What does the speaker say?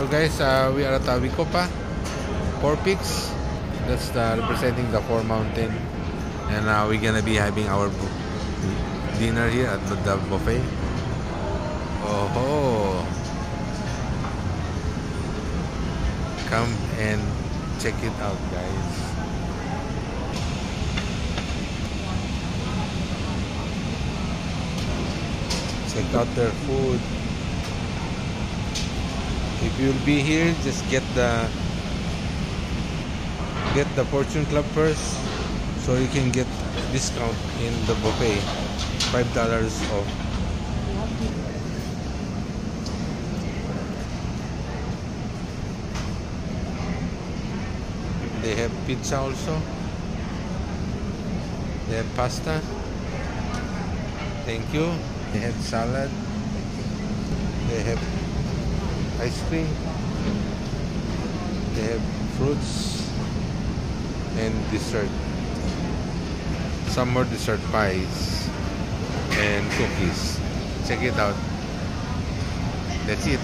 So guys, we are at Wikopa, Four Peaks. That's representing the Four Mountain, and we're gonna be having our dinner here at the buffet. Oh, come and check it out, guys. Check out their food. If you'll be here, just get the Fortune Club first, so you can get discount in the buffet, $5 off. They have pizza also. They have pasta. Thank you. They have salad. They have ice cream. They have fruits and dessert. Some more dessert pies and cookies. Check it out. That's it.